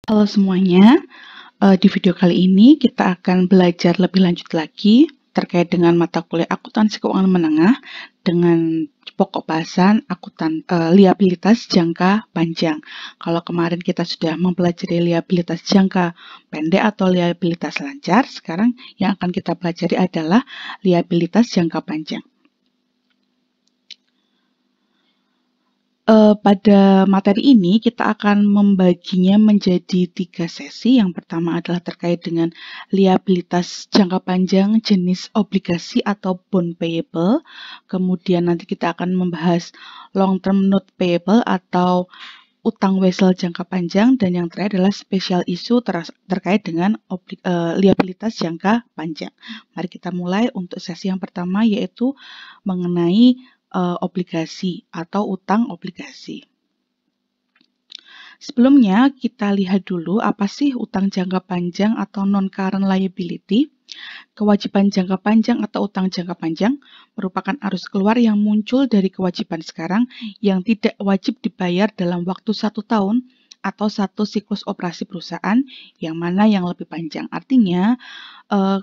Halo semuanya, di video kali ini kita akan belajar lebih lanjut lagi terkait dengan mata kuliah akuntansi keuangan menengah dengan pokok bahasan liabilitas jangka panjang. Kalau kemarin kita sudah mempelajari liabilitas jangka pendek atau liabilitas lancar, sekarang yang akan kita pelajari adalah liabilitas jangka panjang. Pada materi ini kita akan membaginya menjadi 3 sesi. Yang pertama adalah terkait dengan liabilitas jangka panjang jenis obligasi atau bond payable. Kemudian nanti kita akan membahas long term note payable atau utang wesel jangka panjang, dan yang terakhir adalah special issue terkait dengan liabilitas jangka panjang. Mari kita mulai untuk sesi yang pertama, yaitu mengenai obligasi atau utang obligasi. Sebelumnya kita lihat dulu apa sih utang jangka panjang atau non-current liability. Kewajiban jangka panjang atau utang jangka panjang merupakan arus keluar yang muncul dari kewajiban sekarang yang tidak wajib dibayar dalam waktu 1 tahun atau 1 siklus operasi perusahaan, yang mana yang lebih panjang. Artinya,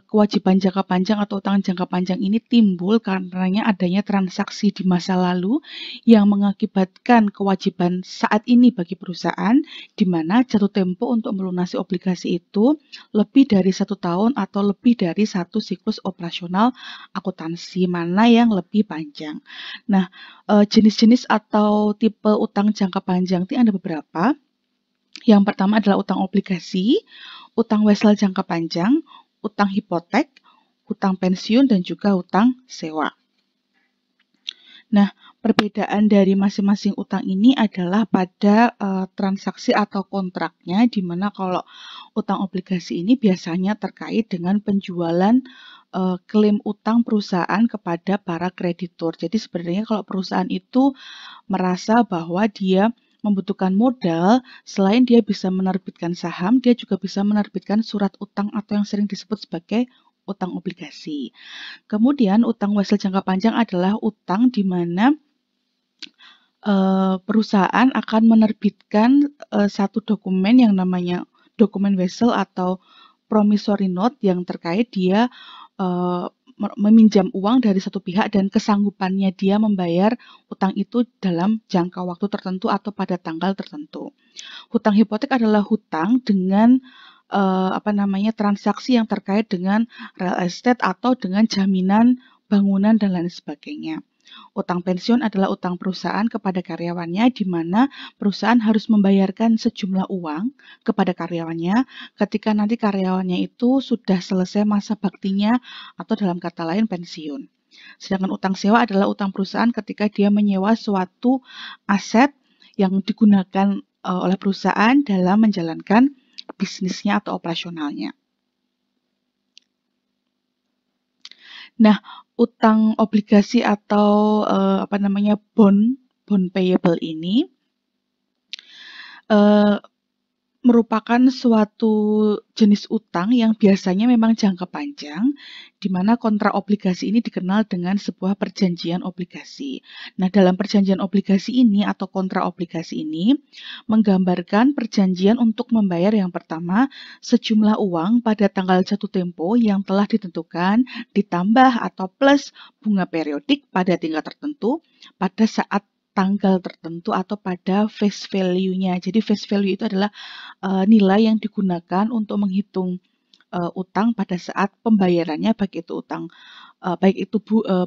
kewajiban jangka panjang atau utang jangka panjang ini timbul karena adanya transaksi di masa lalu yang mengakibatkan kewajiban saat ini bagi perusahaan, di mana jatuh tempo untuk melunasi obligasi itu lebih dari 1 tahun atau lebih dari 1 siklus operasional akuntansi, mana yang lebih panjang. Nah, jenis-jenis atau tipe utang jangka panjang ini ada beberapa. Yang pertama adalah utang obligasi, utang wesel jangka panjang, utang hipotek, utang pensiun, dan juga utang sewa. Nah, perbedaan dari masing-masing utang ini adalah pada transaksi atau kontraknya, di mana kalau utang obligasi ini biasanya terkait dengan penjualan klaim utang perusahaan kepada para kreditur. Jadi sebenarnya kalau perusahaan itu merasa bahwa dia membutuhkan modal, selain dia bisa menerbitkan saham, dia juga bisa menerbitkan surat utang atau yang sering disebut sebagai utang obligasi. Kemudian utang wesel jangka panjang adalah utang di mana perusahaan akan menerbitkan satu dokumen yang namanya dokumen wesel atau promissory note yang terkait dia meminjam uang dari satu pihak dan kesanggupannya dia membayar utang itu dalam jangka waktu tertentu atau pada tanggal tertentu. Hutang hipotek adalah hutang dengan transaksi yang terkait dengan real estate atau dengan jaminan bangunan dan lain sebagainya. Utang pensiun adalah utang perusahaan kepada karyawannya, di mana perusahaan harus membayarkan sejumlah uang kepada karyawannya ketika nanti karyawannya itu sudah selesai masa baktinya atau dalam kata lain pensiun. Sedangkan utang sewa adalah utang perusahaan ketika dia menyewa suatu aset yang digunakan oleh perusahaan dalam menjalankan bisnisnya atau operasionalnya. Nah, utang obligasi atau bond payable ini merupakan suatu jenis utang yang biasanya memang jangka panjang, di mana kontrak obligasi ini dikenal dengan sebuah perjanjian obligasi. Nah, dalam perjanjian obligasi ini atau kontrak obligasi ini menggambarkan perjanjian untuk membayar yang pertama sejumlah uang pada tanggal jatuh tempo yang telah ditentukan, ditambah atau plus bunga periodik pada tingkat tertentu pada saat tanggal tertentu atau pada face value-nya. Jadi face value itu adalah nilai yang digunakan untuk menghitung utang pada saat pembayarannya, baik itu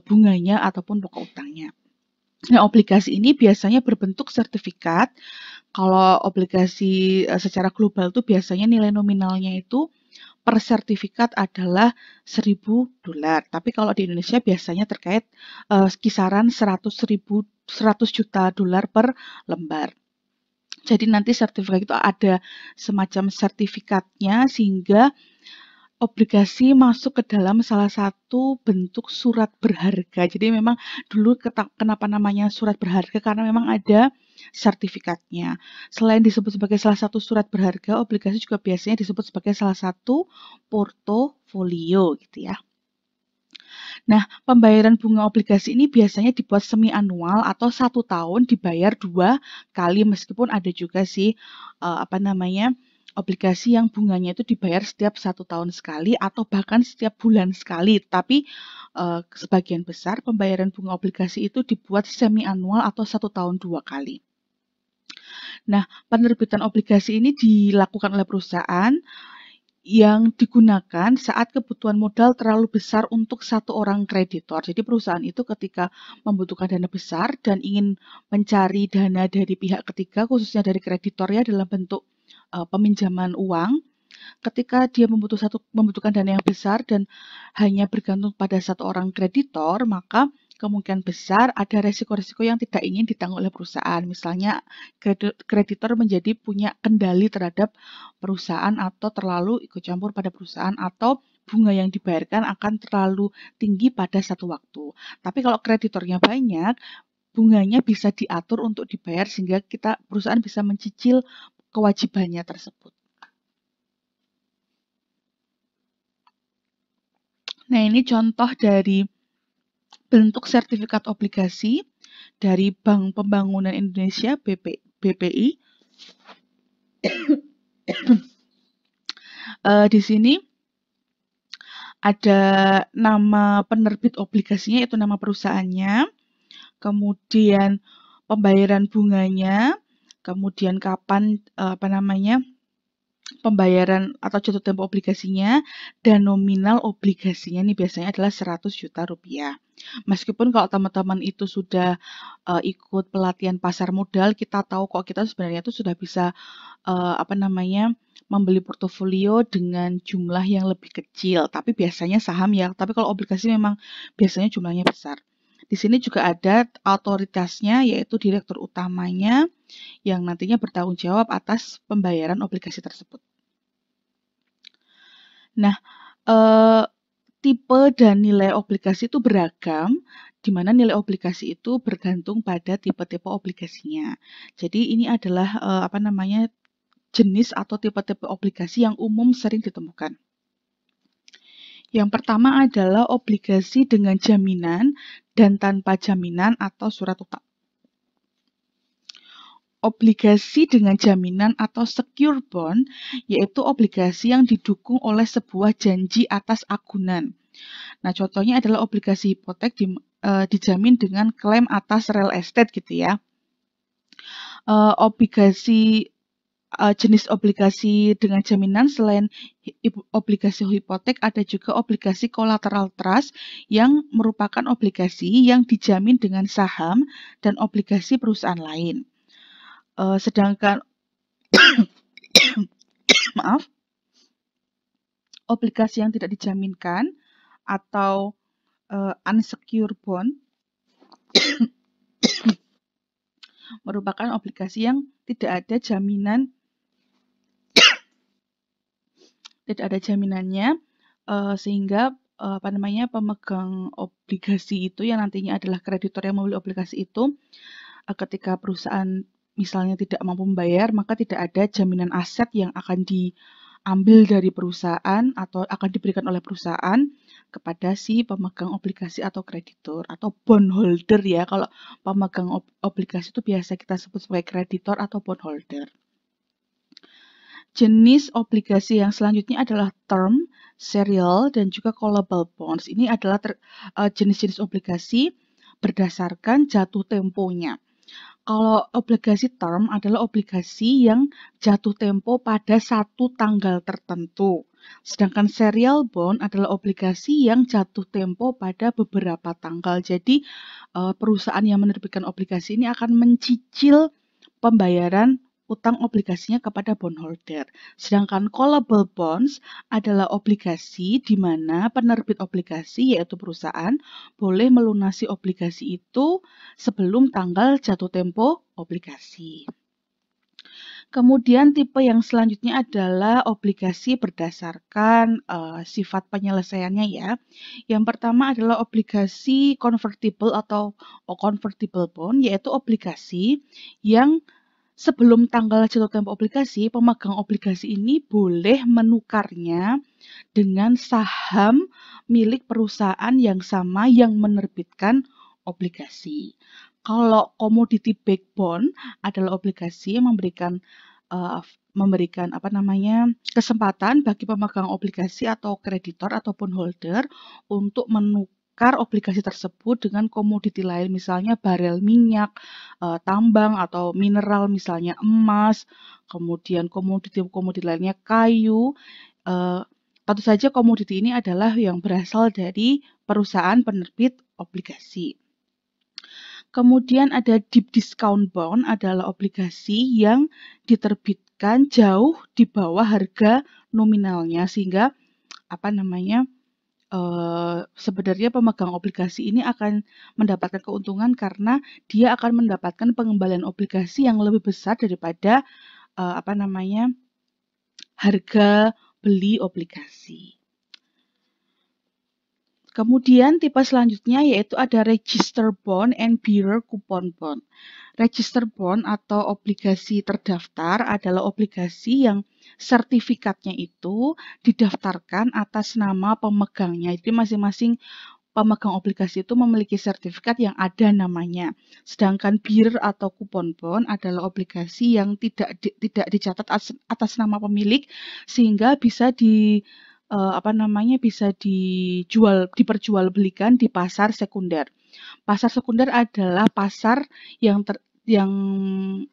bunganya ataupun pokok utangnya. Nah, obligasi ini biasanya berbentuk sertifikat. Kalau obligasi secara global itu biasanya nilai nominalnya itu per sertifikat adalah $1.000. Tapi kalau di Indonesia biasanya terkait kisaran 100 juta dolar per lembar. Jadi nanti sertifikat itu ada semacam sertifikatnya sehingga obligasi masuk ke dalam salah satu bentuk surat berharga. Jadi memang dulu kenapa namanya surat berharga, karena memang ada sertifikatnya. Selain disebut sebagai salah satu surat berharga, obligasi juga biasanya disebut sebagai salah satu portofolio gitu ya. Nah, pembayaran bunga obligasi ini biasanya dibuat semi-anual atau 1 tahun dibayar 2 kali, meskipun ada juga sih obligasi yang bunganya itu dibayar setiap 1 tahun sekali atau bahkan setiap bulan sekali. Tapi sebagian besar pembayaran bunga obligasi itu dibuat semi annual atau 1 tahun 2 kali. Nah, penerbitan obligasi ini dilakukan oleh perusahaan yang digunakan saat kebutuhan modal terlalu besar untuk satu orang kreditor. Jadi perusahaan itu ketika membutuhkan dana besar dan ingin mencari dana dari pihak ketiga, khususnya dari kreditor ya dalam bentuk peminjaman uang, ketika dia membutuhkan dana yang besar dan hanya bergantung pada satu orang kreditor, maka kemungkinan besar ada resiko-resiko yang tidak ingin ditanggung oleh perusahaan. Misalnya kreditor menjadi punya kendali terhadap perusahaan atau terlalu ikut campur pada perusahaan atau bunga yang dibayarkan akan terlalu tinggi pada satu waktu. Tapi kalau kreditornya banyak, bunganya bisa diatur untuk dibayar sehingga perusahaan bisa mencicil kewajibannya tersebut. Nah, ini contoh dari bentuk sertifikat obligasi dari Bank Pembangunan Indonesia BPI. Di sini ada nama penerbit obligasinya, yaitu nama perusahaannya, kemudian pembayaran bunganya, kemudian kapan pembayaran atau jatuh tempo obligasinya, dan nominal obligasinya ini biasanya adalah 100 juta rupiah. Meskipun kalau teman-teman itu sudah ikut pelatihan pasar modal, kita tahu kok kita sebenarnya itu sudah bisa membeli portofolio dengan jumlah yang lebih kecil, tapi biasanya saham ya. Tapi kalau obligasi memang biasanya jumlahnya besar. Di sini juga ada otoritasnya, yaitu direktur utamanya yang nantinya bertanggung jawab atas pembayaran obligasi tersebut. Nah, tipe dan nilai obligasi itu beragam, di mana nilai obligasi itu bergantung pada tipe-tipe obligasinya. Jadi ini adalah jenis atau tipe-tipe obligasi yang umum sering ditemukan. Yang pertama adalah obligasi dengan jaminan dan tanpa jaminan atau surat utang. Obligasi dengan jaminan atau secure bond, yaitu obligasi yang didukung oleh sebuah janji atas agunan. Nah, contohnya adalah obligasi hipotek dijamin dengan klaim atas real estate gitu ya. Jenis obligasi dengan jaminan selain obligasi hipotek, ada juga obligasi collateral trust yang merupakan obligasi yang dijamin dengan saham dan obligasi perusahaan lain. Sedangkan obligasi yang tidak dijaminkan atau unsecured bond merupakan obligasi yang tidak ada jaminannya, sehingga pemegang obligasi itu yang nantinya adalah kreditor yang membeli obligasi itu, ketika perusahaan misalnya tidak mampu membayar, maka tidak ada jaminan aset yang akan diambil dari perusahaan atau akan diberikan oleh perusahaan kepada si pemegang obligasi atau kreditor atau bondholder ya. Kalau pemegang obligasi itu biasa kita sebut sebagai kreditor atau bondholder. Jenis obligasi yang selanjutnya adalah term, serial, dan juga callable bonds. Ini adalah jenis-jenis obligasi berdasarkan jatuh temponya. Kalau obligasi term adalah obligasi yang jatuh tempo pada satu tanggal tertentu. Sedangkan serial bond adalah obligasi yang jatuh tempo pada beberapa tanggal. Jadi perusahaan yang menerbitkan obligasi ini akan mencicil pembayaran utang obligasinya kepada bondholder. Sedangkan callable bonds adalah obligasi di mana penerbit obligasi, yaitu perusahaan, boleh melunasi obligasi itu sebelum tanggal jatuh tempo obligasi. Kemudian tipe yang selanjutnya adalah obligasi berdasarkan sifat penyelesaiannya ya. Yang pertama adalah obligasi convertible atau convertible bond, yaitu obligasi yang sebelum tanggal jatuh tempo obligasi, pemegang obligasi ini boleh menukarnya dengan saham milik perusahaan yang sama yang menerbitkan obligasi. Kalau commodity backed bond adalah obligasi yang memberikan memberikan kesempatan bagi pemegang obligasi atau kreditor ataupun holder untuk menukar obligasi tersebut dengan komoditi lain, misalnya barel minyak, tambang atau mineral misalnya emas, kemudian komoditi lainnya kayu. Tentu saja komoditi ini adalah yang berasal dari perusahaan penerbit obligasi. Kemudian ada deep discount bond, adalah obligasi yang diterbitkan jauh di bawah harga nominalnya, sehingga sebenarnya pemegang obligasi ini akan mendapatkan keuntungan karena dia akan mendapatkan pengembalian obligasi yang lebih besar daripada harga beli obligasi. Kemudian tipe selanjutnya yaitu ada register bond and bearer coupon bond. Register bond atau obligasi terdaftar adalah obligasi yang sertifikatnya itu didaftarkan atas nama pemegangnya. Jadi masing-masing pemegang obligasi itu memiliki sertifikat yang ada namanya. Sedangkan bearer atau coupon bond adalah obligasi yang tidak dicatat atas nama pemilik, sehingga bisa diperjualbelikan di pasar sekunder. Pasar sekunder adalah pasar yang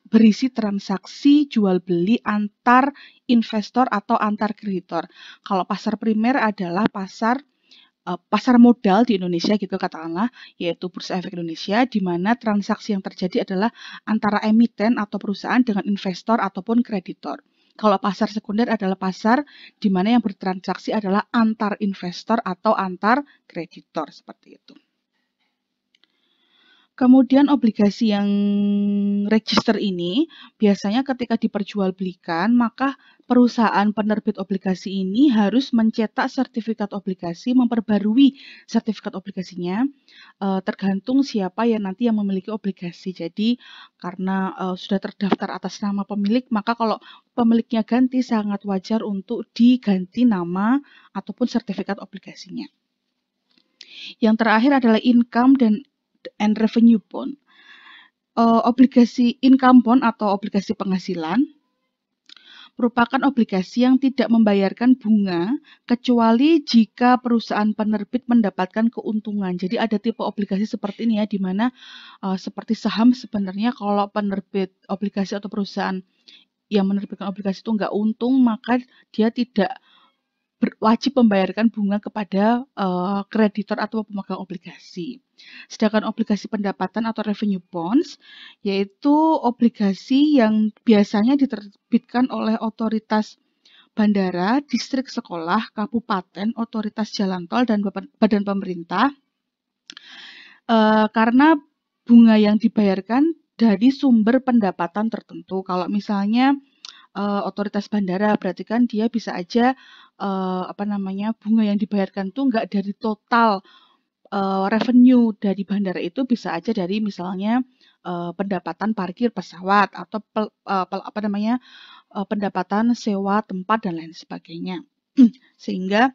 berisi transaksi jual beli antar investor atau antar kreditor. Kalau pasar primer adalah pasar modal di Indonesia gitu katakanlah, yaitu Bursa Efek Indonesia, di mana transaksi yang terjadi adalah antara emiten atau perusahaan dengan investor ataupun kreditor. Kalau pasar sekunder adalah pasar di mana yang bertransaksi adalah antar investor atau antar kreditor, seperti itu. Kemudian obligasi yang register ini biasanya ketika diperjualbelikan, maka perusahaan penerbit obligasi ini harus mencetak sertifikat obligasi, memperbarui sertifikat obligasinya, tergantung siapa yang nanti yang memiliki obligasi. Jadi karena sudah terdaftar atas nama pemilik, maka kalau pemiliknya ganti sangat wajar untuk diganti nama ataupun sertifikat obligasinya. Yang terakhir adalah income and revenue bond. Obligasi income bond atau obligasi penghasilan merupakan obligasi yang tidak membayarkan bunga kecuali jika perusahaan penerbit mendapatkan keuntungan. Jadi ada tipe obligasi seperti ini ya, di mana seperti saham sebenarnya kalau penerbit obligasi atau perusahaan yang menerbitkan obligasi itu nggak untung, maka dia tidak wajib membayarkan bunga kepada kreditor atau pemegang obligasi. Sedangkan obligasi pendapatan atau revenue bonds yaitu obligasi yang biasanya diterbitkan oleh otoritas bandara, distrik sekolah, kabupaten, otoritas jalan tol, dan badan pemerintah karena bunga yang dibayarkan dari sumber pendapatan tertentu. Kalau misalnya otoritas bandara, berarti kan dia bisa aja bunga yang dibayarkan tuh nggak dari total revenue dari bandara, itu bisa aja dari misalnya pendapatan parkir pesawat atau pendapatan sewa tempat dan lain sebagainya. Sehingga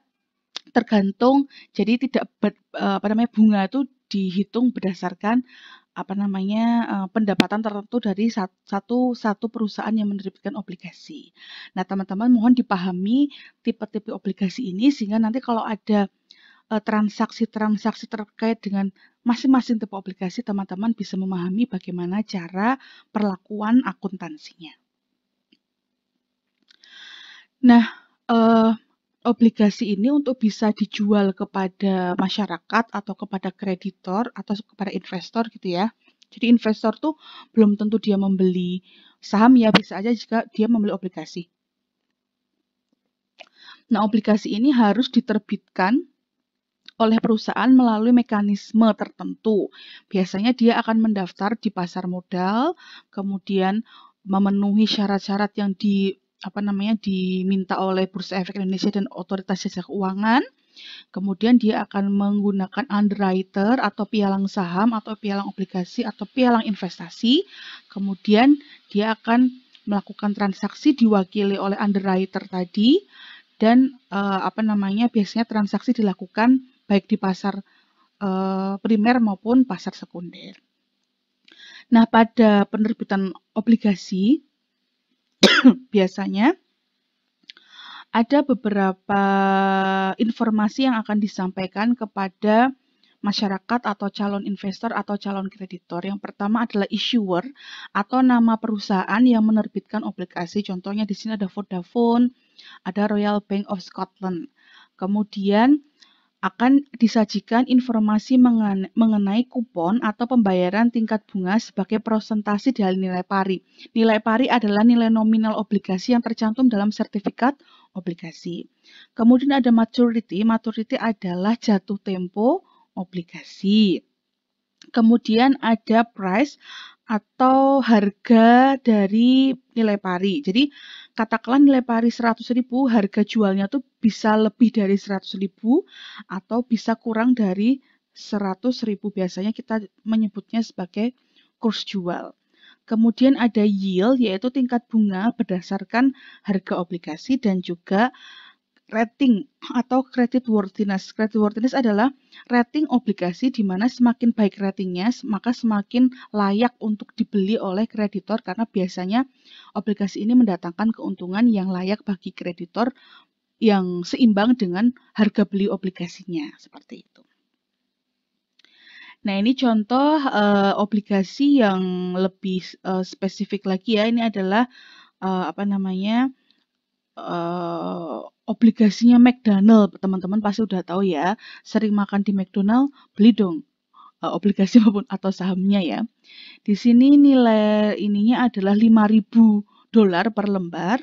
tergantung, jadi tidak bunga itu dihitung berdasarkan pendapatan tertentu dari satu perusahaan yang menerbitkan obligasi. Nah, teman-teman mohon dipahami tipe-tipe obligasi ini sehingga nanti kalau ada transaksi-transaksi terkait dengan masing-masing tipe obligasi, teman-teman bisa memahami bagaimana cara perlakuan akuntansinya. Nah, obligasi ini untuk bisa dijual kepada masyarakat atau kepada kreditor atau kepada investor gitu ya. Jadi investor tuh belum tentu dia membeli saham ya, bisa aja jika dia membeli obligasi. Nah, obligasi ini harus diterbitkan oleh perusahaan melalui mekanisme tertentu. Biasanya dia akan mendaftar di pasar modal, kemudian memenuhi syarat-syarat yang diminta oleh Bursa Efek Indonesia dan Otoritas Jasa Keuangan. Kemudian dia akan menggunakan underwriter atau pialang saham atau pialang obligasi atau pialang investasi. Kemudian dia akan melakukan transaksi diwakili oleh underwriter tadi, dan biasanya transaksi dilakukan baik di pasar primer maupun pasar sekunder. Nah, pada penerbitan obligasi biasanya ada beberapa informasi yang akan disampaikan kepada masyarakat atau calon investor atau calon kreditor. Yang pertama adalah issuer atau nama perusahaan yang menerbitkan obligasi. Contohnya di sini ada Vodafone, ada Royal Bank of Scotland. Kemudian akan disajikan informasi mengenai kupon atau pembayaran tingkat bunga sebagai persentase dari nilai pari. Nilai pari adalah nilai nominal obligasi yang tercantum dalam sertifikat obligasi. Kemudian ada maturity. Maturity adalah jatuh tempo obligasi. Kemudian ada price atau harga dari nilai pari. Jadi katakanlah nilai pari 100.000, harga jualnya tuh bisa lebih dari 100.000 atau bisa kurang dari 100.000. Biasanya kita menyebutnya sebagai kurs jual. Kemudian ada yield, yaitu tingkat bunga berdasarkan harga obligasi, dan juga rating atau creditworthiness. Creditworthiness adalah rating obligasi di mana semakin baik ratingnya, maka semakin layak untuk dibeli oleh kreditor karena biasanya obligasi ini mendatangkan keuntungan yang layak bagi kreditor yang seimbang dengan harga beli obligasinya, seperti itu. Nah, ini contoh obligasi yang lebih spesifik lagi ya. Ini adalah obligasinya McDonald. Teman-teman pasti udah tahu ya, sering makan di McDonald, beli dong obligasi maupun atau sahamnya ya. Di sini nilai ininya adalah $5.000 per lembar.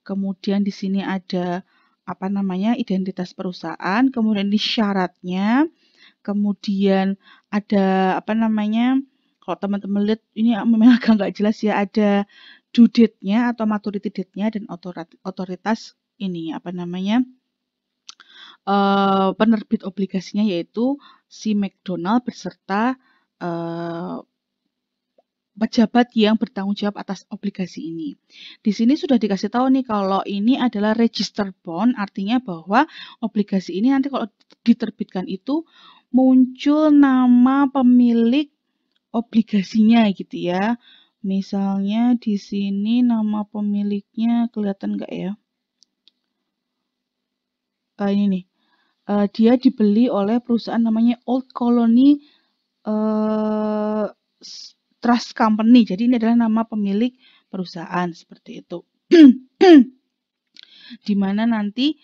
Kemudian di sini ada identitas perusahaan, kemudian di syaratnya, kemudian ada kalau teman-teman lihat ini memang agak nggak jelas ya, ada due date-nya atau maturity date-nya dan otoritas ini penerbit obligasinya, yaitu si McDonald beserta pejabat yang bertanggung jawab atas obligasi ini. Di sini sudah dikasih tahu nih kalau ini adalah registered bond, artinya bahwa obligasi ini nanti kalau diterbitkan itu muncul nama pemilik obligasinya gitu ya. Misalnya di sini nama pemiliknya kelihatan nggak ya? Ini nih, dia dibeli oleh perusahaan namanya Old Colony Trust Company. Jadi ini adalah nama pemilik perusahaan seperti itu. Di mana nanti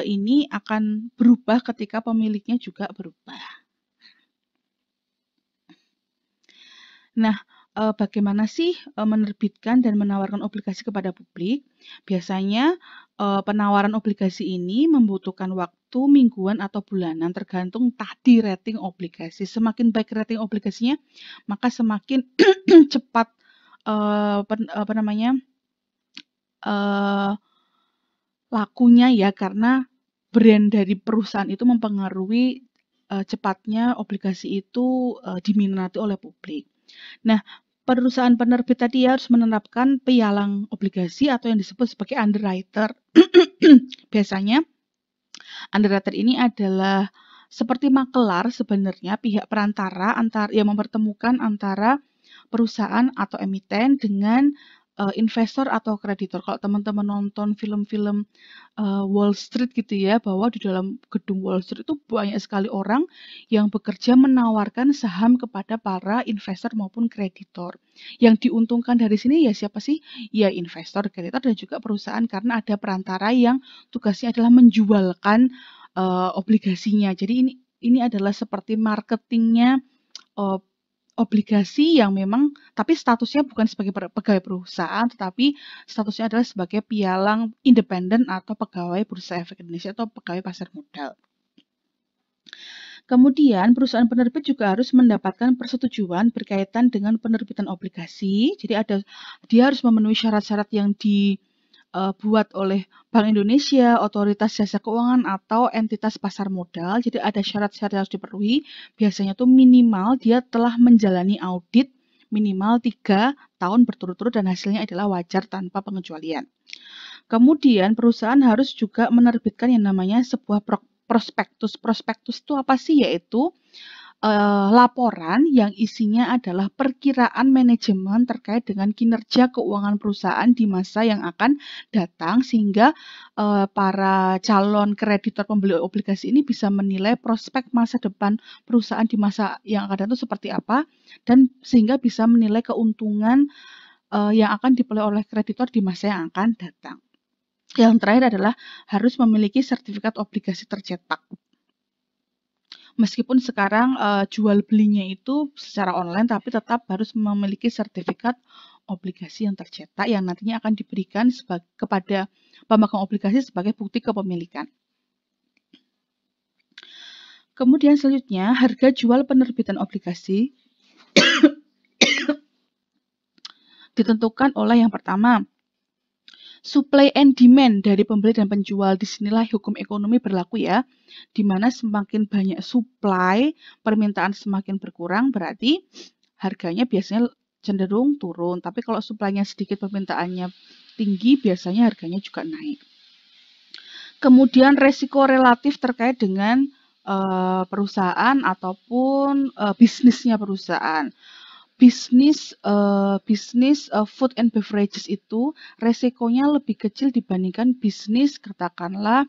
ini akan berubah ketika pemiliknya juga berubah. Nah, bagaimana sih menerbitkan dan menawarkan obligasi kepada publik? Biasanya penawaran obligasi ini membutuhkan waktu mingguan atau bulanan tergantung tadi rating obligasi. Semakin baik rating obligasinya, maka semakin cepat lakunya ya, karena brand dari perusahaan itu mempengaruhi cepatnya obligasi itu diminati oleh publik. Nah, perusahaan penerbit tadi harus menetapkan pialang obligasi atau yang disebut sebagai underwriter. Biasanya underwriter ini adalah seperti makelar sebenarnya, pihak perantara yang mempertemukan antara perusahaan atau emiten dengan investor atau kreditor. Kalau teman-teman nonton film-film Wall Street gitu ya, bahwa di dalam gedung Wall Street itu banyak sekali orang yang bekerja menawarkan saham kepada para investor maupun kreditor. Yang diuntungkan dari sini ya siapa sih? Ya investor, kreditor, dan juga perusahaan, karena ada perantara yang tugasnya adalah menjualkan obligasinya. Jadi ini adalah seperti marketingnya obligasi yang memang, tapi statusnya bukan sebagai pegawai perusahaan, tetapi statusnya adalah sebagai pialang independen atau pegawai Bursa Efek Indonesia atau pegawai pasar modal. Kemudian perusahaan penerbit juga harus mendapatkan persetujuan berkaitan dengan penerbitan obligasi. Jadi dia harus memenuhi syarat-syarat yang dibuat oleh Bank Indonesia, Otoritas Jasa Keuangan, atau entitas pasar modal. Jadi ada syarat-syarat yang harus dipenuhi. Biasanya tuh minimal dia telah menjalani audit minimal 3 tahun berturut-turut dan hasilnya adalah wajar tanpa pengecualian. Kemudian perusahaan harus juga menerbitkan yang namanya sebuah prospektus. Prospektus itu apa sih? Yaitu laporan yang isinya adalah perkiraan manajemen terkait dengan kinerja keuangan perusahaan di masa yang akan datang, sehingga para calon kreditor pembeli obligasi ini bisa menilai prospek masa depan perusahaan di masa yang akan datang itu seperti apa, dan sehingga bisa menilai keuntungan yang akan diperoleh oleh kreditor di masa yang akan datang. Yang terakhir adalah harus memiliki sertifikat obligasi tercetak. Meskipun sekarang jual belinya itu secara online, tapi tetap harus memiliki sertifikat obligasi yang tercetak yang nantinya akan diberikan kepada pemegang obligasi sebagai bukti kepemilikan. Kemudian selanjutnya, harga jual penerbitan obligasi ditentukan oleh yang pertama, supply and demand dari pembeli dan penjual. Disinilah hukum ekonomi berlaku ya, di mana semakin banyak supply, permintaan semakin berkurang, berarti harganya biasanya cenderung turun. Tapi kalau supply-nya sedikit, permintaannya tinggi, biasanya harganya juga naik. Kemudian resiko relatif terkait dengan perusahaan ataupun bisnisnya perusahaan. Bisnis food and beverages itu resikonya lebih kecil dibandingkan bisnis katakanlah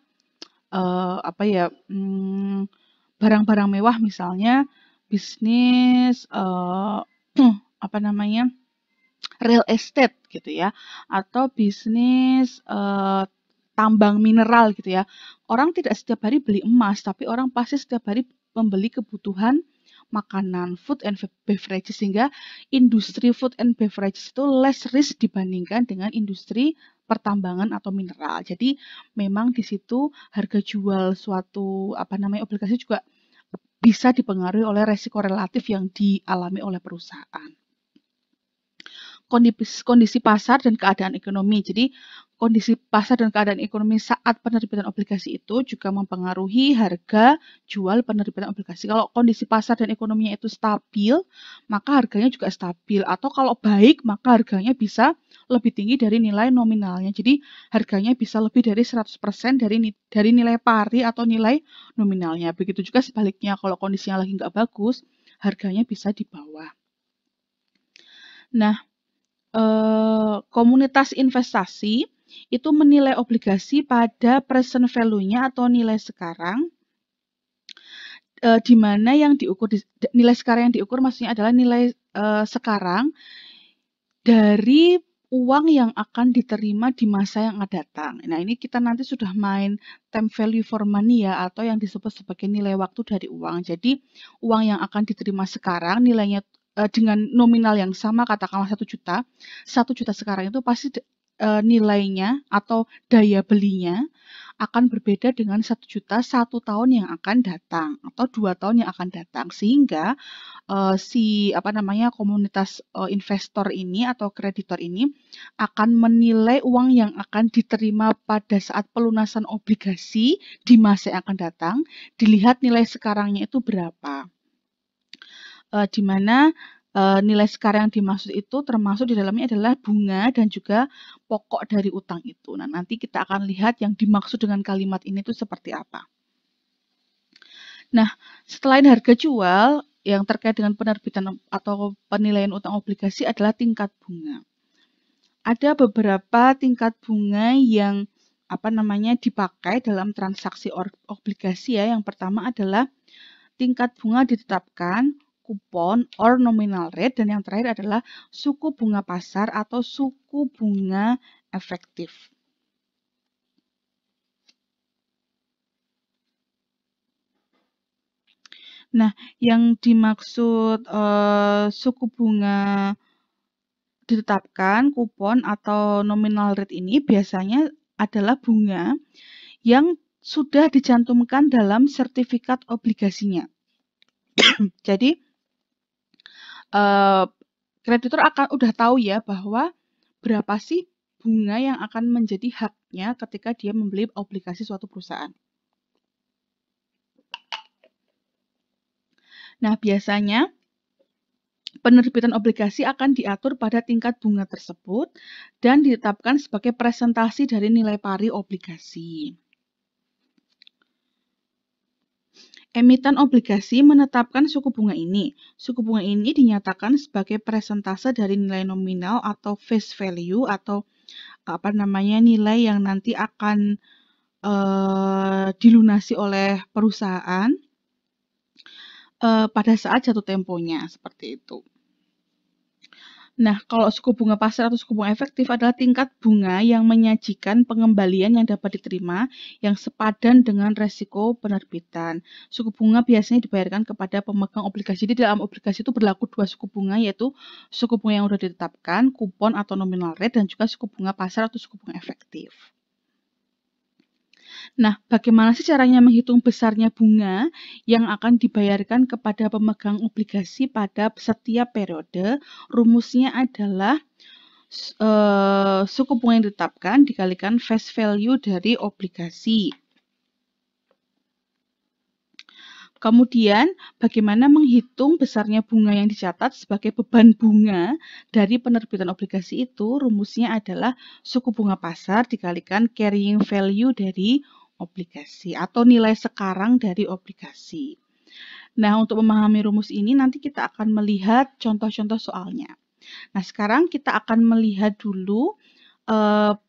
barang-barang mewah, misalnya bisnis real estate gitu ya, atau bisnis tambang mineral gitu ya. Orang tidak setiap hari beli emas, tapi orang pasti setiap hari membeli kebutuhan makanan, food and beverages, sehingga industri food and beverages itu less risk dibandingkan dengan industri pertambangan atau mineral. Jadi memang di situ harga jual suatu obligasi juga bisa dipengaruhi oleh resiko relatif yang dialami oleh perusahaan. Kondisi pasar dan keadaan ekonomi. Jadi kondisi pasar dan keadaan ekonomi saat penerbitan obligasi itu juga mempengaruhi harga jual penerbitan obligasi. Kalau kondisi pasar dan ekonominya itu stabil, maka harganya juga stabil. Atau kalau baik, maka harganya bisa lebih tinggi dari nilai nominalnya. Jadi harganya bisa lebih dari 100% dari nilai pari atau nilai nominalnya. Begitu juga sebaliknya, kalau kondisinya lagi nggak bagus, harganya bisa di bawah. Nah, komunitas investasi itu menilai obligasi pada present value-nya atau nilai sekarang, di mana yang diukur nilai sekarang yang diukur maksudnya adalah nilai sekarang dari uang yang akan diterima di masa yang akan datang. Nah, ini kita nanti sudah main time value for money ya, atau yang disebut sebagai nilai waktu dari uang. Jadi uang yang akan diterima sekarang nilainya dengan nominal yang sama, katakanlah 1 juta. 1 juta sekarang itu pasti nilainya atau daya belinya akan berbeda dengan 1 juta 1 tahun yang akan datang atau 2 tahun yang akan datang, sehingga komunitas investor ini atau kreditor ini akan menilai uang yang akan diterima pada saat pelunasan obligasi di masa yang akan datang, dilihat nilai sekarangnya itu berapa. Di mana nilai sekarang yang dimaksud itu termasuk di dalamnya adalah bunga dan juga pokok dari utang itu. Nah, nanti kita akan lihat yang dimaksud dengan kalimat ini itu seperti apa. Nah, selain harga jual, yang terkait dengan penerbitan atau penilaian utang obligasi adalah tingkat bunga. Ada beberapa tingkat bunga yang dipakai dalam transaksi obligasi ya. Yang pertama adalah tingkat bunga ditetapkan, kupon or nominal rate, dan yang terakhir adalah suku bunga pasar atau suku bunga efektif. Nah, yang dimaksud suku bunga ditetapkan, kupon atau nominal rate ini biasanya adalah bunga yang sudah dicantumkan dalam sertifikat obligasinya. Jadi kreditor udah tahu ya bahwa berapa sih bunga yang akan menjadi haknya ketika dia membeli obligasi suatu perusahaan. Nah, biasanya penerbitan obligasi akan diatur pada tingkat bunga tersebut dan ditetapkan sebagai presentasi dari nilai pari obligasi. Emiten obligasi menetapkan suku bunga ini. Suku bunga ini dinyatakan sebagai persentase dari nilai nominal atau face value atau nilai yang nanti akan dilunasi oleh perusahaan pada saat jatuh temponya, seperti itu. Nah, kalau suku bunga pasar atau suku bunga efektif adalah tingkat bunga yang menyajikan pengembalian yang dapat diterima yang sepadan dengan resiko penerbitan. Suku bunga biasanya dibayarkan kepada pemegang obligasi. Jadi dalam obligasi itu berlaku dua suku bunga, yaitu suku bunga yang sudah ditetapkan, kupon atau nominal rate, dan juga suku bunga pasar atau suku bunga efektif. Nah, bagaimana sih caranya menghitung besarnya bunga yang akan dibayarkan kepada pemegang obligasi pada setiap periode? Rumusnya adalah suku bunga yang ditetapkan dikalikan face value dari obligasi. Kemudian, bagaimana menghitung besarnya bunga yang dicatat sebagai beban bunga dari penerbitan obligasi itu? Rumusnya adalah suku bunga pasar dikalikan carrying value dari obligasi atau nilai sekarang dari obligasi. Nah, untuk memahami rumus ini nanti kita akan melihat contoh-contoh soalnya. Nah, sekarang kita akan melihat dulu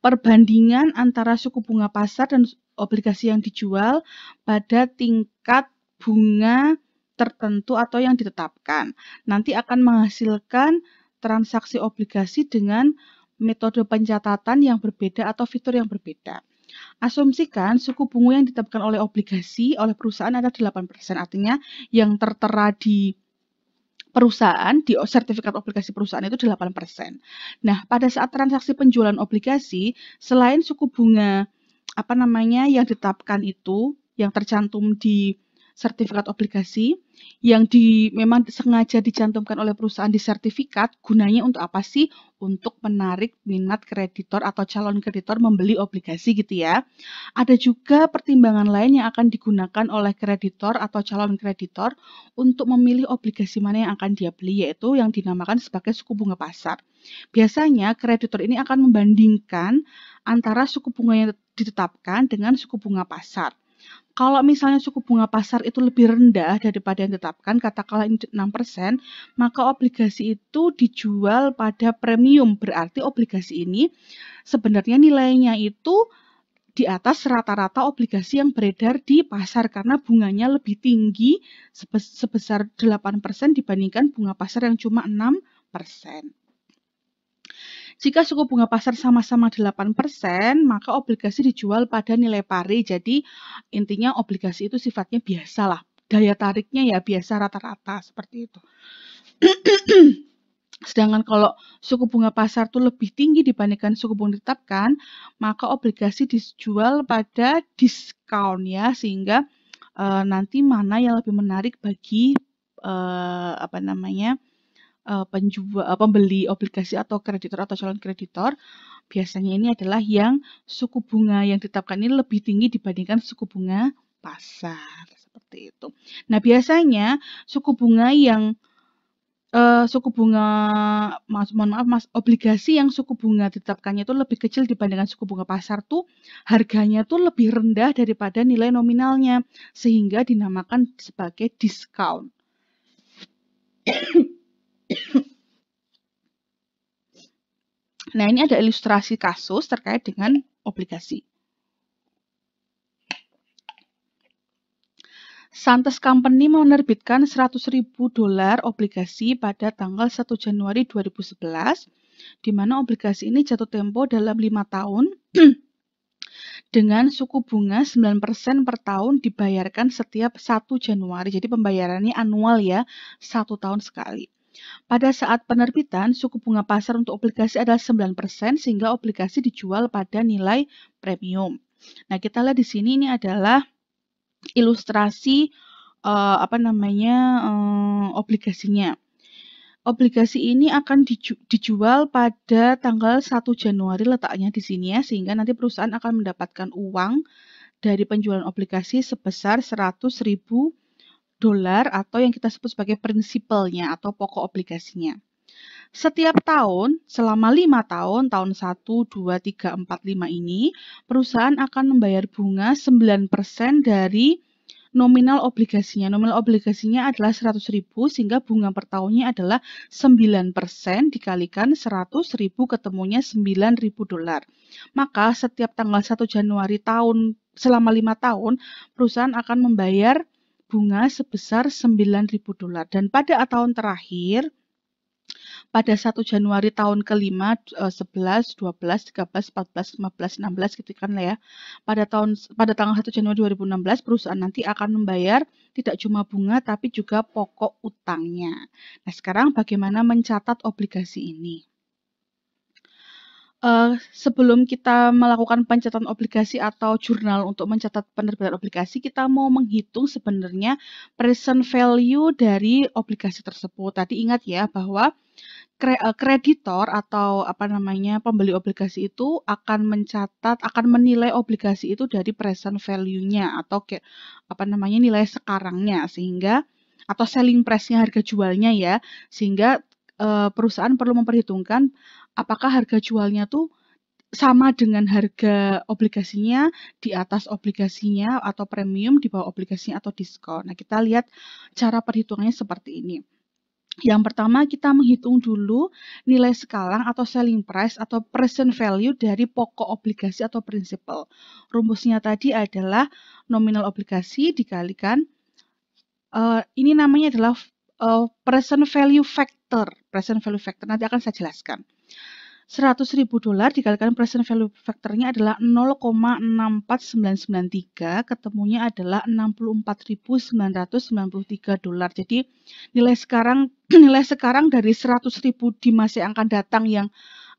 perbandingan antara suku bunga pasar dan obligasi yang dijual pada tingkat bunga tertentu atau yang ditetapkan. Nanti akan menghasilkan transaksi obligasi dengan metode pencatatan yang berbeda atau fitur yang berbeda. Asumsikan suku bunga yang ditetapkan oleh obligasi oleh perusahaan ada 8%, artinya yang tertera di perusahaan, di sertifikat obligasi perusahaan itu 8%. Nah, pada saat transaksi penjualan obligasi, selain suku bunga yang ditetapkan itu, yang tercantum di sertifikat obligasi, yang memang sengaja dicantumkan oleh perusahaan di sertifikat, gunanya untuk apa sih? Untuk menarik minat kreditor atau calon kreditor membeli obligasi gitu ya. Ada juga pertimbangan lain yang akan digunakan oleh kreditor atau calon kreditor untuk memilih obligasi mana yang akan dia beli, yaitu yang dinamakan sebagai suku bunga pasar. Biasanya kreditor ini akan membandingkan antara suku bunga yang ditetapkan dengan suku bunga pasar. Kalau misalnya suku bunga pasar itu lebih rendah daripada yang ditetapkan, katakanlah ini 6%, maka obligasi itu dijual pada premium. Berarti obligasi ini sebenarnya nilainya itu di atas rata-rata obligasi yang beredar di pasar karena bunganya lebih tinggi sebesar 8% dibandingkan bunga pasar yang cuma 6%. Jika suku bunga pasar sama-sama 8%, maka obligasi dijual pada nilai pari. Jadi intinya obligasi itu sifatnya biasa lah. Daya tariknya ya biasa rata-rata seperti itu. Sedangkan kalau suku bunga pasar itu lebih tinggi dibandingkan suku bunga ditetapkan, maka obligasi dijual pada diskon ya, sehingga nanti mana yang lebih menarik bagi pembeli obligasi atau kreditor atau calon kreditor. Biasanya ini adalah yang suku bunga yang ditetapkan ini lebih tinggi dibandingkan suku bunga pasar, seperti itu. Nah, biasanya suku bunga obligasi yang suku bunga ditetapkannya itu lebih kecil dibandingkan suku bunga pasar tuh harganya tuh lebih rendah daripada nilai nominalnya, sehingga dinamakan sebagai diskon. Nah, ini ada ilustrasi kasus terkait dengan obligasi. Santes Company menerbitkan $100.000 obligasi pada tanggal 1 Januari 2011, di mana obligasi ini jatuh tempo dalam 5 tahun dengan suku bunga 9% per tahun dibayarkan setiap 1 Januari. Jadi pembayarannya annual ya, 1 tahun sekali. Pada saat penerbitan, suku bunga pasar untuk obligasi adalah 9%, sehingga obligasi dijual pada nilai premium. Nah, kita lihat di sini ini adalah ilustrasi obligasinya. Obligasi ini akan dijual pada tanggal 1 Januari, letaknya di sini ya, sehingga nanti perusahaan akan mendapatkan uang dari penjualan obligasi sebesar $100.000 atau yang kita sebut sebagai prinsipalnya atau pokok obligasinya. Setiap tahun, selama 5 tahun, tahun 1, 2, 3, 4, 5 ini, perusahaan akan membayar bunga 9% dari nominal obligasinya. Nominal obligasinya adalah 100.000 sehingga bunga per tahunnya adalah 9% dikalikan 100.000 ketemunya $9.000. Maka setiap tanggal 1 Januari selama 5 tahun perusahaan akan membayar bunga sebesar $9.000. Dan pada tahun terakhir pada 1 Januari tahun kelima, 11, 12, 13, 14, 15, 16 gitu kan ya. Pada tanggal 1 Januari 2016 perusahaan nanti akan membayar tidak cuma bunga tapi juga pokok utangnya. Nah, sekarang bagaimana mencatat obligasi ini? Sebelum kita melakukan pencatatan obligasi atau jurnal untuk mencatat penerbitan obligasi, kita mau menghitung sebenarnya present value dari obligasi tersebut. Tadi ingat ya bahwa kreditor atau pembeli obligasi itu akan menilai obligasi itu dari present value-nya atau nilai sekarangnya, sehingga atau selling price-nya, harga jualnya ya, sehingga perusahaan perlu memperhitungkan apakah harga jualnya tuh sama dengan harga obligasinya, di atas obligasinya atau premium, di bawah obligasinya atau diskon. Nah, kita lihat cara perhitungannya seperti ini. Yang pertama kita menghitung dulu nilai sekarang atau selling price atau present value dari pokok obligasi atau principal. Rumusnya tadi adalah nominal obligasi dikalikan, ini namanya adalah present value factor. Present value factor nanti akan saya jelaskan. $100.000 dikalikan present value factornya adalah 0,64993, ketemunya adalah $64.993. Jadi nilai sekarang dari 100.000 di masa yang akan datang yang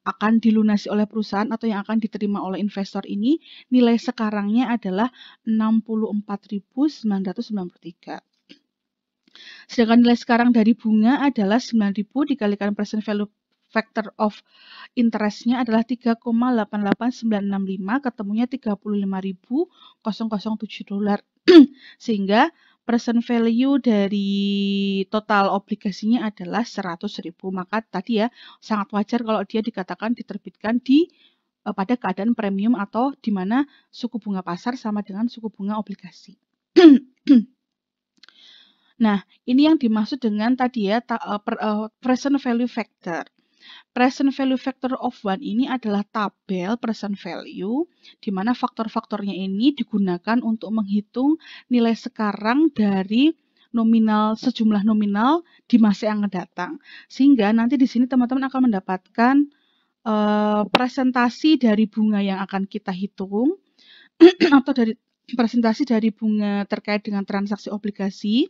akan dilunasi oleh perusahaan atau yang akan diterima oleh investor ini, nilai sekarangnya adalah 64.993. Sedangkan nilai sekarang dari bunga adalah 9.000 dikalikan present value factor of interest-nya adalah 3,88965, ketemunya $35.007. Sehingga present value dari total obligasinya adalah 100.000. Maka tadi ya sangat wajar kalau dia diterbitkan pada keadaan premium atau di mana suku bunga pasar sama dengan suku bunga obligasi. Nah, ini yang dimaksud dengan tadi ya present value factor. Present value factor of 1 ini adalah tabel present value, di mana faktor-faktornya ini digunakan untuk menghitung nilai sekarang dari sejumlah nominal di masa yang akan datang. Sehingga nanti di sini teman-teman akan mendapatkan presentasi dari bunga yang akan kita hitung, atau dari presentasi dari bunga terkait dengan transaksi obligasi.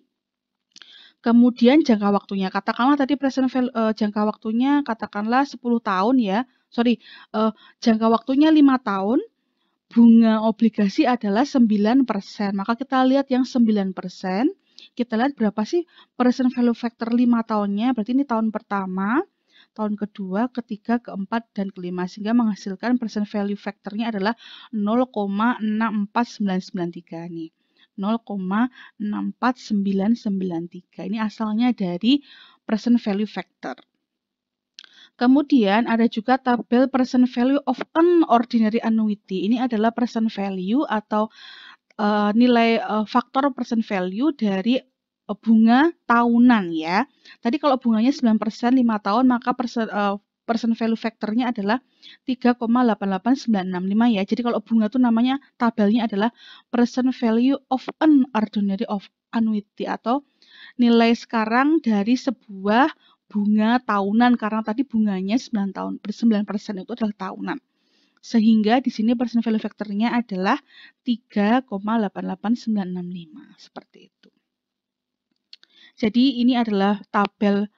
Kemudian jangka waktunya, katakanlah tadi jangka waktunya katakanlah 10 tahun ya. Jangka waktunya 5 tahun, bunga obligasi adalah 9%. Maka kita lihat yang 9%, kita lihat berapa sih present value factor 5 tahunnya, berarti ini tahun pertama, tahun kedua, ketiga, keempat, dan kelima, sehingga menghasilkan present value factornya adalah 0,64993 nih. 0,64993. Ini asalnya dari present value factor. Kemudian ada juga tabel present value of an ordinary annuity. Ini adalah present value atau nilai faktor present value dari bunga tahunan ya. Tadi kalau bunganya 9% 5 tahun, maka present value factornya adalah 3,88965 ya. Jadi kalau bunga itu namanya tabelnya adalah present value of an ordinary of annuity atau nilai sekarang dari sebuah bunga tahunan, karena tadi bunganya 9% itu adalah tahunan. Sehingga di sini present value factornya adalah 3,88965 seperti itu. Jadi ini adalah tabel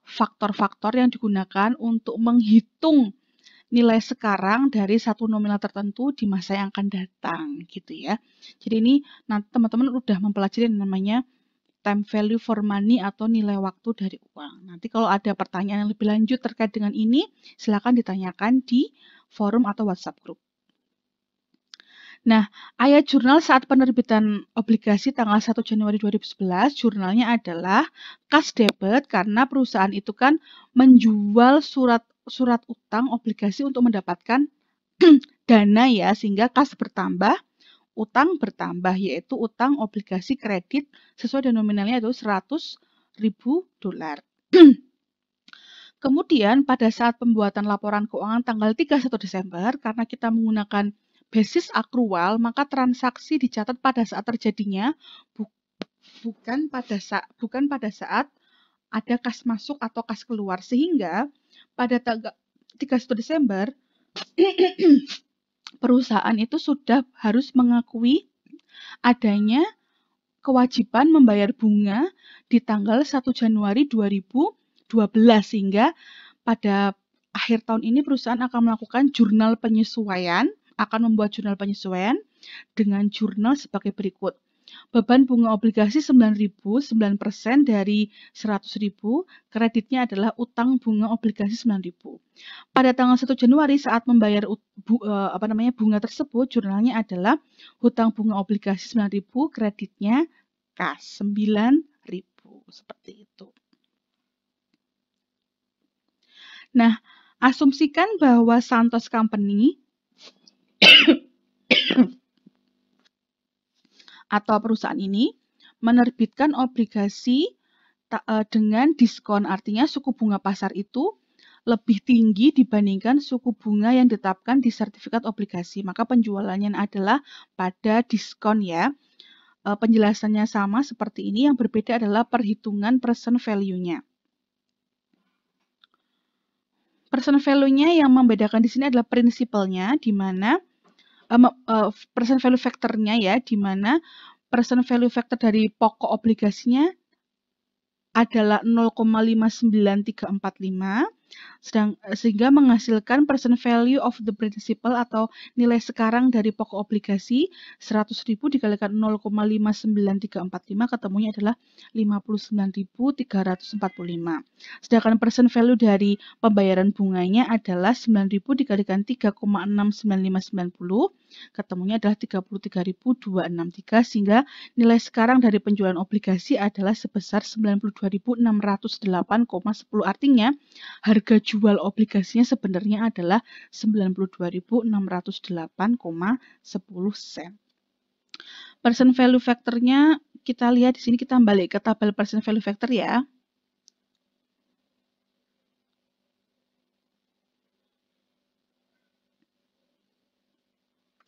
faktor-faktor yang digunakan untuk menghitung nilai sekarang dari satu nominal tertentu di masa yang akan datang gitu ya. Jadi ini nanti teman-teman udah mempelajari yang namanya time value for money atau nilai waktu dari uang. Nanti kalau ada pertanyaan yang lebih lanjut terkait dengan ini, silakan ditanyakan di forum atau WhatsApp group. Nah, ayat jurnal saat penerbitan obligasi tanggal 1 Januari 2011, jurnalnya adalah kas debit karena perusahaan itu kan menjual surat utang obligasi untuk mendapatkan dana ya, sehingga kas bertambah utang bertambah, yaitu utang obligasi kredit sesuai dengan nominalnya itu $100.000. Kemudian pada saat pembuatan laporan keuangan tanggal 31 Desember, karena kita menggunakan basis akrual, maka transaksi dicatat pada saat terjadinya bukan pada saat ada kas masuk atau kas keluar. Sehingga pada tanggal 31 Desember perusahaan itu sudah harus mengakui adanya kewajiban membayar bunga di tanggal 1 Januari 2012, sehingga pada akhir tahun ini perusahaan akan melakukan jurnal penyesuaian, membuat jurnal penyesuaian dengan jurnal sebagai berikut. Beban bunga obligasi 9.000, 9% dari 100.000, kreditnya adalah utang bunga obligasi 9.000. Pada tanggal 1 Januari saat membayar bunga tersebut, jurnalnya adalah hutang bunga obligasi 9.000, kreditnya kas 9.000, seperti itu. Nah, asumsikan bahwa Santos Company atau perusahaan ini menerbitkan obligasi dengan diskon, artinya suku bunga pasar itu lebih tinggi dibandingkan suku bunga yang ditetapkan di sertifikat obligasi. Maka penjualannya adalah pada diskon ya. Penjelasannya sama seperti ini, yang berbeda adalah perhitungan present value-nya. Present value-nya yang membedakan di sini adalah prinsipalnya, di mana present value factor-nya ya, di mana present value factor dari pokok obligasinya adalah 0,59345, sehingga menghasilkan present value of the principal atau nilai sekarang dari pokok obligasi 100.000 dikalikan 0,59345, ketemunya adalah 59.345. Sedangkan present value dari pembayaran bunganya adalah 9.000 dikalikan 3,69590, ketemunya adalah 33.263, sehingga nilai sekarang dari penjualan obligasi adalah sebesar 92.608,10. Artinya harga jual obligasinya sebenarnya adalah 92.608,10 sen. Present value factor-nya kita lihat di sini, kita balik ke tabel present value factor ya.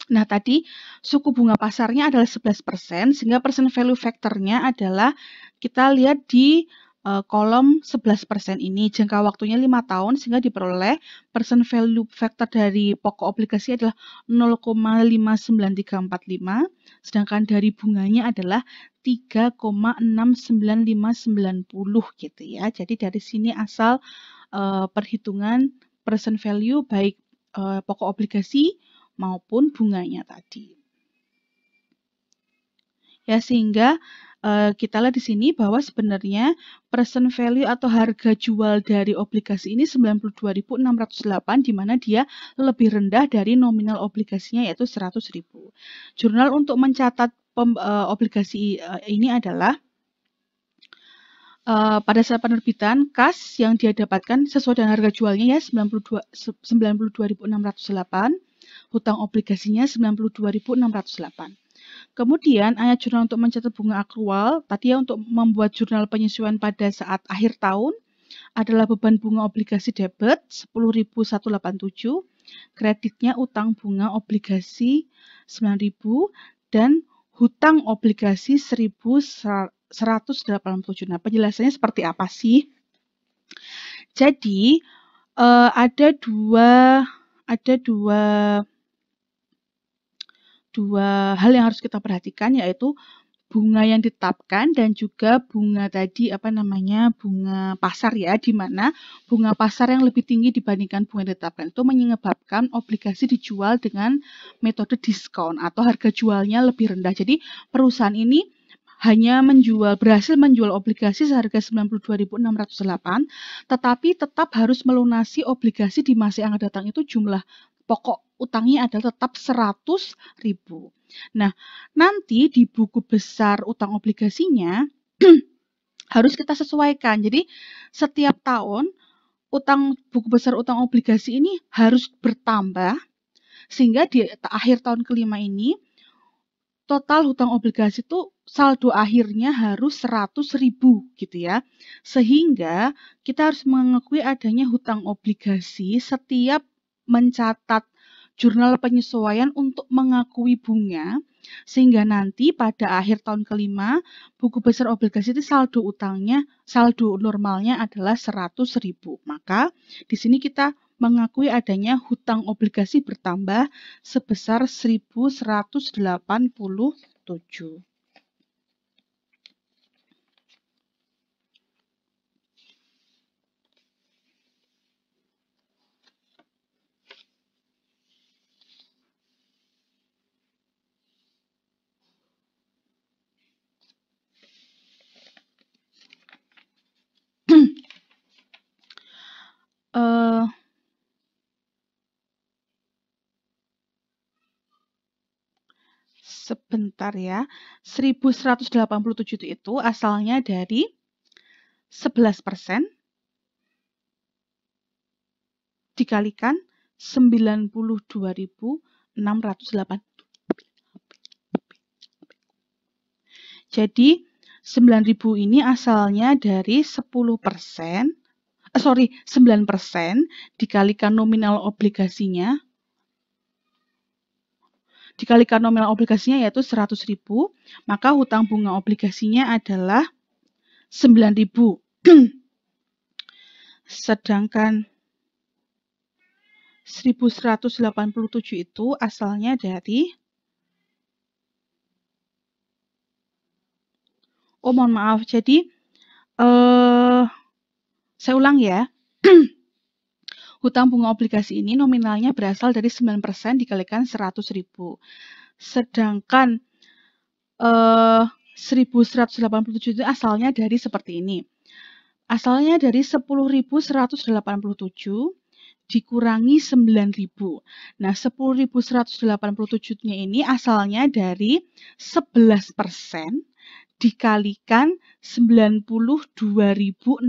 Nah, tadi suku bunga pasarnya adalah 11%, sehingga present value factor-nya adalah kita lihat di kolom 11% ini. Jangka waktunya 5 tahun, sehingga diperoleh present value factor dari pokok obligasi adalah 0,59345, sedangkan dari bunganya adalah 3,69590 gitu ya. Jadi dari sini asal perhitungan present value baik pokok obligasi maupun bunganya tadi. Ya, sehingga kita lihat di sini bahwa sebenarnya present value atau harga jual dari obligasi ini 92.608, di mana dia lebih rendah dari nominal obligasinya yaitu 100.000. Jurnal untuk mencatat obligasi ini adalah pada saat penerbitan, kas yang dia dapatkan sesuai dengan harga jualnya ya 92.608, hutang obligasinya 92.608. Kemudian ayat jurnal untuk mencatat bunga akrual, tadi ya untuk membuat jurnal penyesuaian pada saat akhir tahun adalah beban bunga obligasi debit 10.187, kreditnya utang bunga obligasi 9.000 dan hutang obligasi 1.187. Nah, penjelasannya seperti apa sih? Jadi ada dua hal yang harus kita perhatikan, yaitu bunga yang ditetapkan dan juga bunga tadi bunga pasar ya, di mana bunga pasar yang lebih tinggi dibandingkan bunga yang ditetapkan itu menyebabkan obligasi dijual dengan metode diskon atau harga jualnya lebih rendah. Jadi perusahaan ini hanya berhasil menjual obligasi seharga 92.608, tetapi tetap harus melunasi obligasi di masa yang akan datang itu jumlah pokok utangnya adalah tetap 100.000. Nah, nanti di buku besar utang obligasinya harus kita sesuaikan. Jadi setiap tahun buku besar utang obligasi ini harus bertambah, sehingga di akhir tahun kelima ini total hutang obligasi itu saldo akhirnya harus 100.000 gitu ya. Sehingga kita harus mengakui adanya hutang obligasi setiap mencatat jurnal penyesuaian untuk mengakui bunga, sehingga nanti pada akhir tahun kelima buku besar obligasi itu saldo normalnya adalah 100.000. Maka di sini kita mengakui adanya hutang obligasi bertambah sebesar 1.187. Sebentar ya, 1.187 itu asalnya dari 11% dikalikan 92.608. Jadi 9.000 ini asalnya dari 10%, 9% dikalikan nominal obligasinya, yaitu 100.000, maka hutang bunga obligasinya adalah 9.000. Sedangkan 1.187 itu asalnya dari, mohon maaf, jadi saya ulang ya. Hutang bunga obligasi ini nominalnya berasal dari 9% dikalikan 100.000. Sedangkan 1.187 itu asalnya dari seperti ini. Asalnya dari 10.187 dikurangi 9.000. Nah, 10.187-nya ini asalnya dari 11% dikalikan 92.608.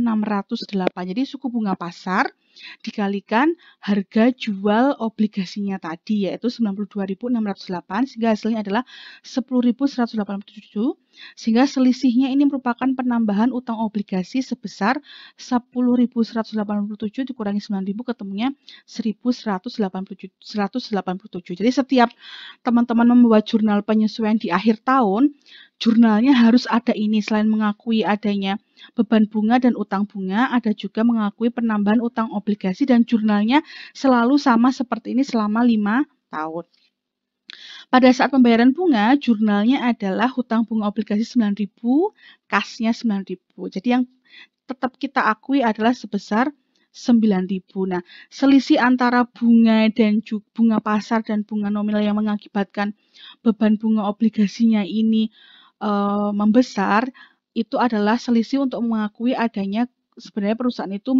Jadi suku bunga pasar dikalikan harga jual obligasinya tadi, yaitu 92.608, sehingga hasilnya adalah 10.187, sehingga selisihnya ini merupakan penambahan utang obligasi sebesar 10.187 dikurangi 9.000, ketemunya 1.187. Jadi setiap teman-teman membuat jurnal penyesuaian di akhir tahun, jurnalnya harus ada ini. Selain mengakui adanya beban bunga dan utang bunga, ada juga mengakui penambahan utang obligasi, dan jurnalnya selalu sama seperti ini selama 5 tahun. Pada saat pembayaran bunga, jurnalnya adalah hutang bunga obligasi 9.000, kasnya 9.000. Jadi yang tetap kita akui adalah sebesar 9.000. Nah, selisih antara bunga dan bunga pasar dan bunga nominal yang mengakibatkan beban bunga obligasinya ini membesar, itu adalah selisih untuk mengakui adanya sebenarnya perusahaan itu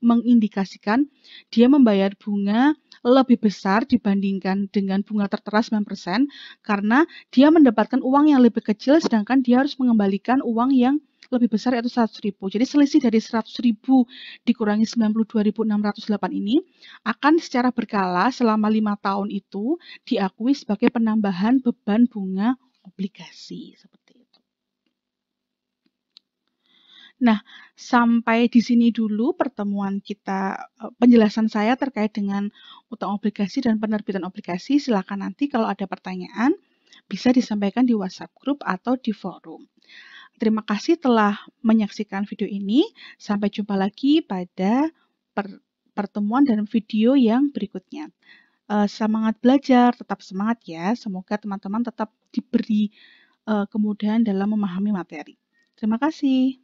mengindikasikan dia membayar bunga lebih besar dibandingkan dengan bunga tertera 9%, karena dia mendapatkan uang yang lebih kecil sedangkan dia harus mengembalikan uang yang lebih besar, yaitu 100.000. Jadi selisih dari 100.000 dikurangi 92.608 ini akan secara berkala selama 5 tahun itu diakui sebagai penambahan beban bunga obligasi, seperti itu. Nah, sampai di sini dulu pertemuan kita, penjelasan saya terkait dengan utang obligasi dan penerbitan obligasi. Silakan nanti kalau ada pertanyaan bisa disampaikan di WhatsApp group atau di forum. Terima kasih telah menyaksikan video ini. Sampai jumpa lagi pada pertemuan dan video yang berikutnya. Semangat belajar, tetap semangat ya. Semoga teman-teman tetap diberi kemudahan dalam memahami materi. Terima kasih.